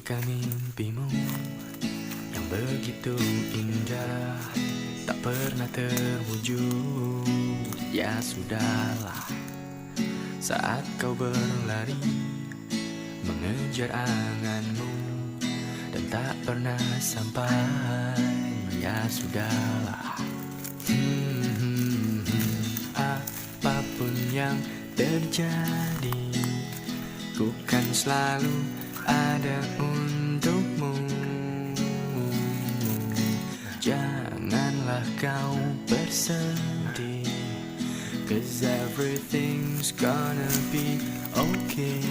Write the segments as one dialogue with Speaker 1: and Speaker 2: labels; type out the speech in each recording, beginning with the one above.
Speaker 1: Apakah mimpimu yang begitu indah tak pernah terwujud? Ya sudahlah, saat kau berlari mengejar anganmu dan tak pernah sampai. Ya sudahlah, apapun yang terjadi, ku kan selalu ada untukmu. Janganlah kau bersedih, 'cause everything's gonna be okay.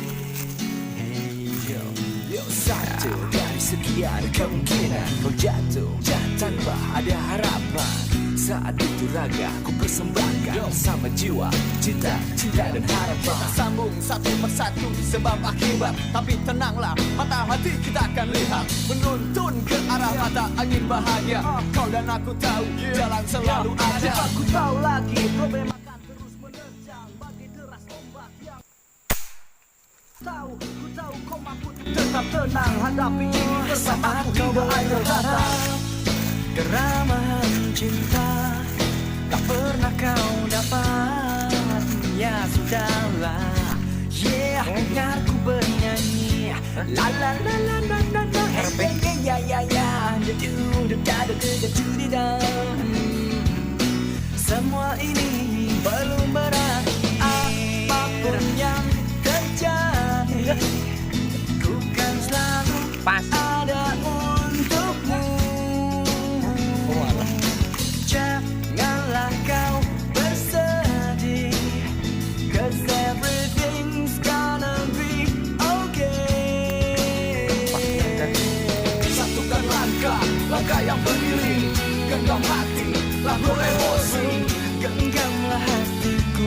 Speaker 2: Yo, satu dari sekian kemungkinan kau jatuh tanpa ada harapan. Saat itu raga ku persembahkan sama jiwa, cinta dan harapan. Kita sambung satu persatu sebab akibat. Tapi tenanglah, mata hati kita akan lihat, menuntun ke arah mata angin bahagia. Kau dan aku tahu jalan selalu ada. Aku tahu lagi problem akan terus menerjang bagi deras ombak yang ku tahu kau mampu tetap tenang hadapi ini bersama aku hingga akhir kata.
Speaker 1: Keramahan cinta tak pernah kau dapat. Ya sudahlah, dengar ku bernyanyi la la la la la la la. Semua ini belum berakhir. Apapun yang terjadi, ku kan selalu ada untukmu. Janganlah kau bersedih, 'cause everything's gonna be okay.
Speaker 2: Satukan langkah yang berdiri, genggam hati, lalu emosi.
Speaker 1: Genggamlah hatiku,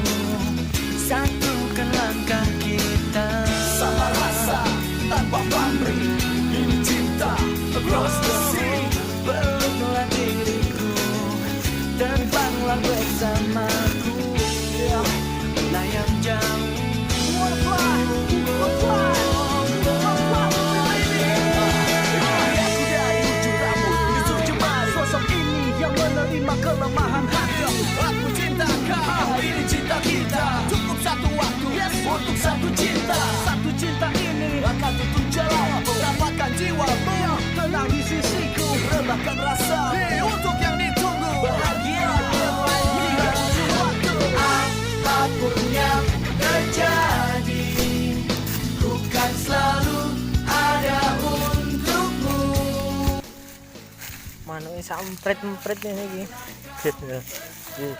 Speaker 1: satukan langkah kita.
Speaker 2: Sama rasa, tanpa pamrih, ini cinta across the sea.
Speaker 1: Peluklah diriku, terbanglah bersamaku, melayang jauh.
Speaker 2: Aku dari ujung rambut, ujung jemari. Sosok ini yang menerima kelemahan hati. Aku cinta kau, ini cinta kita. Cukup satu waktu untuk satu cinta. Satu cinta ini akan tutup jalan. Rapatkan jiwamu, tenang di sisiku. Rebahkan rasa untuk yang ditunggu. Bahagia hingga ujung waktu.
Speaker 1: Apapun yang terjadi, ku kan selalu ada untukmu.
Speaker 3: Manuknya sampret-empret nih lagi. Cari lagi.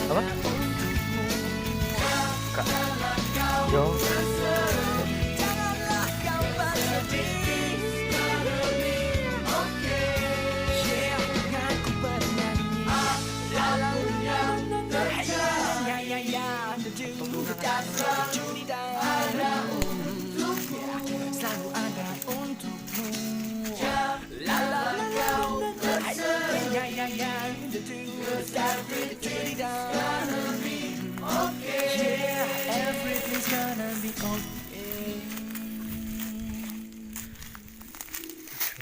Speaker 3: Apa? Kak. Yo.
Speaker 1: Selalu ada untukmu. Everything's gonna be okay.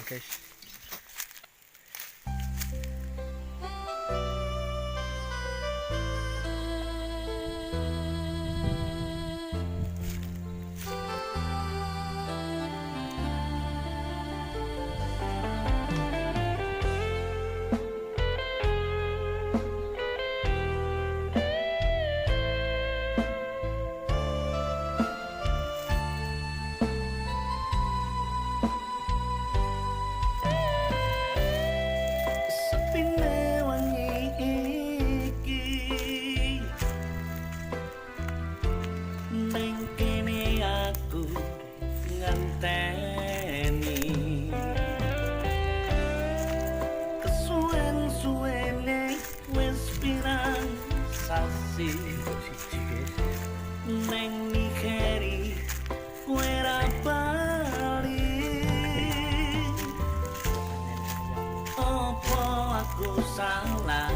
Speaker 3: Guys.
Speaker 1: salah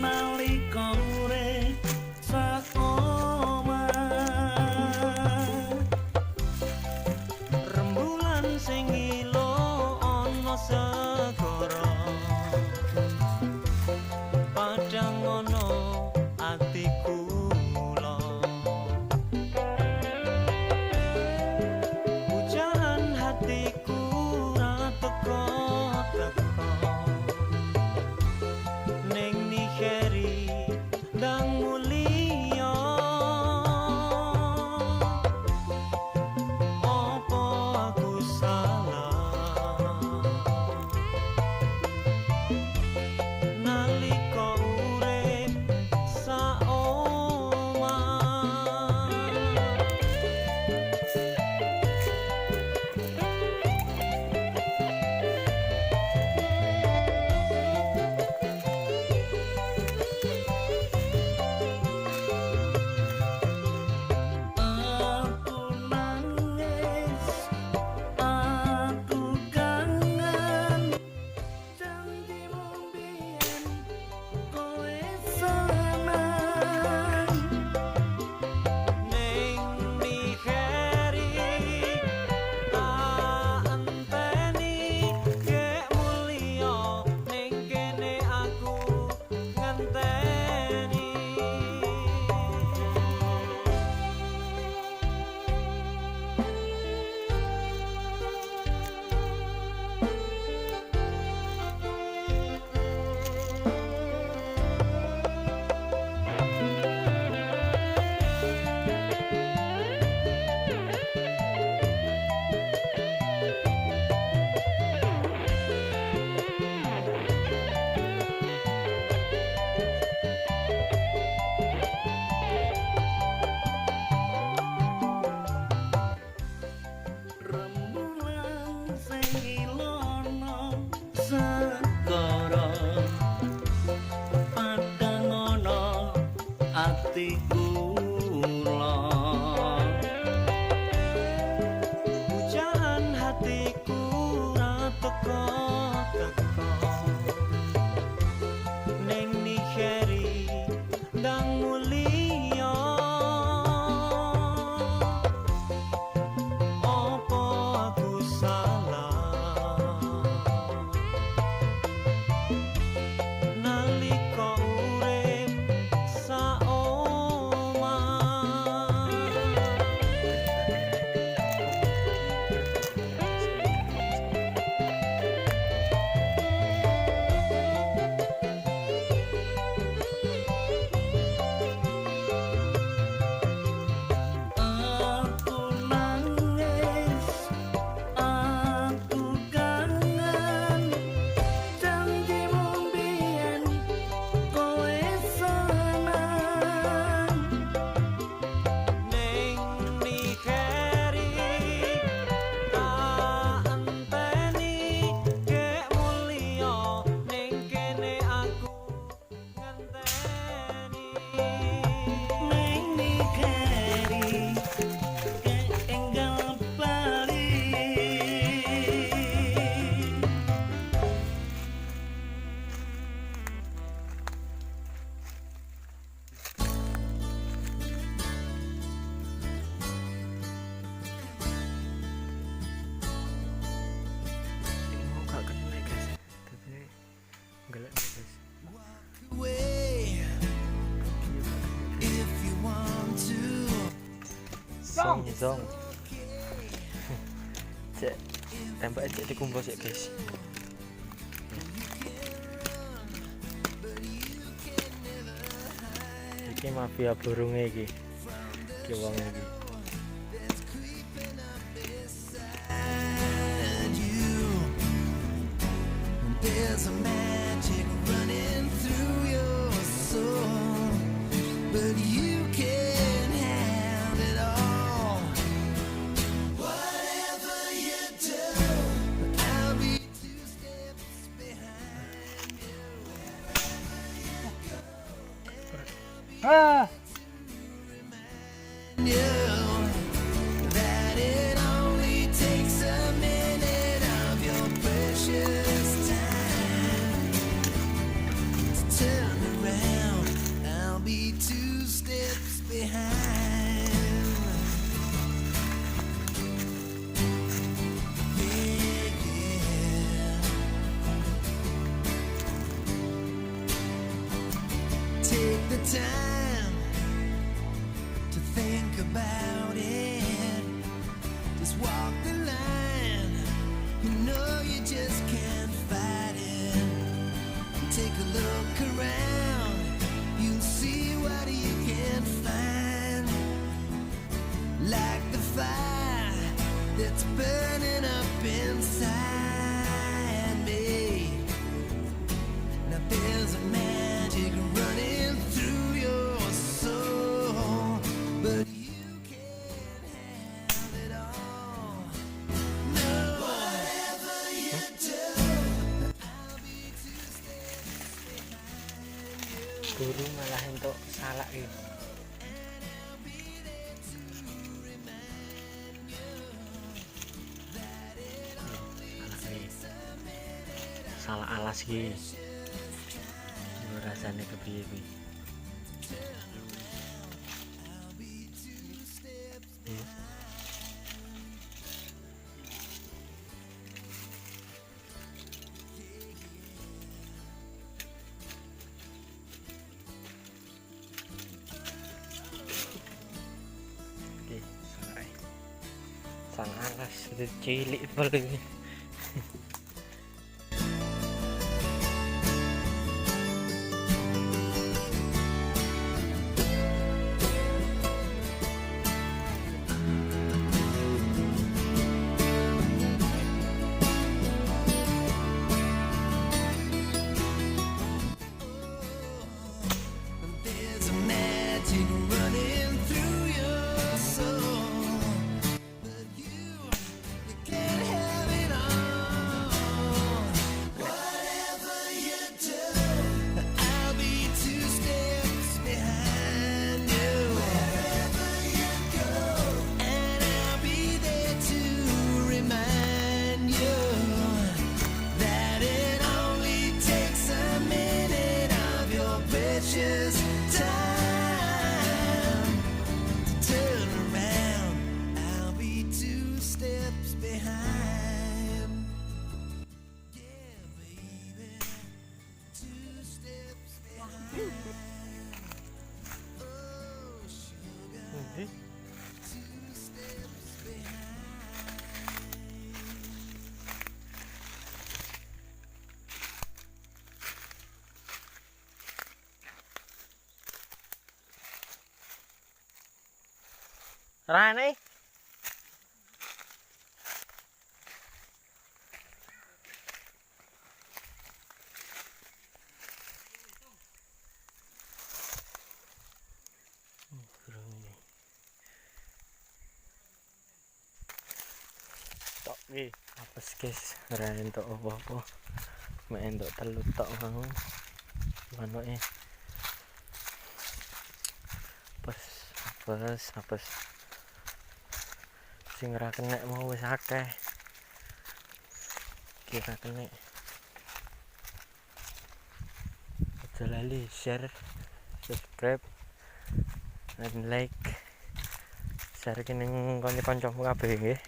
Speaker 1: nalika urip sak omah rembulan sing ilo ana segara padang ana atiku kula pujahan hatiku ra teko-teko ning Nigeri ndang mulia apa aku salah nalika urip saomah aku nangis aku kangen janjimu mbiyen kowe seneng ning Nigeri tak enteni kek mulia ning kene aku ngenteni rembulan sing ilono segara padang ana atiku kula pujahan hatiku ra teko-teko ning Nigeri ndang mulia apa aku salah nalika urip saomah aku nangis aku kangen janjimu mbiyen kowe seneng ning Nigeri tak enteni kek mulia ning kene aku ngenteni ning Nigeri kek enggal bali
Speaker 3: mau gak kena guys, tapi gelek guys.
Speaker 1: away if you want to
Speaker 3: Zong. Cek tembak cek dikumpul sih guys. Iki mafia burungnya iki. Iki wong iki.
Speaker 1: and you there's a magic running through your soul but you can have it all whatever you do I'll be two steps behind you
Speaker 3: Ah,
Speaker 1: that it only takes a minute of your behind. Take the time to think about it. Just walk the line. You know you just can't fight it. Take a look around. You'll see what you can find. Like the fire that's burning up inside me. Now there's a magic running through your soul, but you can't have it all. No, whatever you do, I'll be two steps behind you.
Speaker 3: Guru malah entuk salah iki.
Speaker 1: I'll be there to remind you that it only takes a minute.
Speaker 3: Salah alas iki. Yo rasane kepiye kuwi?
Speaker 1: I'll be two steps
Speaker 3: Oke, salah. Salah alas itu cilik paling.
Speaker 1: There's a magic running through your soul, but you can't have it all. Whatever you do, I'll be two steps behind you. Wherever you go, and I'll be there to remind you that it only takes a minute of your precious time to turn around. I'll be two steps behind. Yeah, baby, two steps behind. Oh, sugar, two steps behind.
Speaker 3: Rane. Tok iki apes guys, ora entuk apa-apa. Mek entuk telu tok mau. Manuke. Apes. Sing ora kenek mau wis akeh. Kira kenek. Aja lali share, subscribe, dan like. Share ki ning kanca-kancamu kabeh nggih.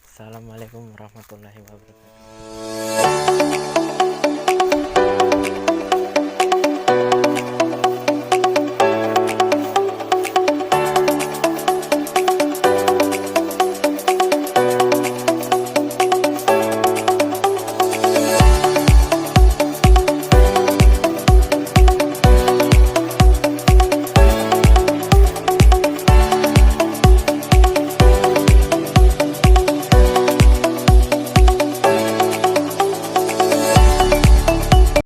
Speaker 3: Assalamualaikum warahmatullahi wabarakatuh.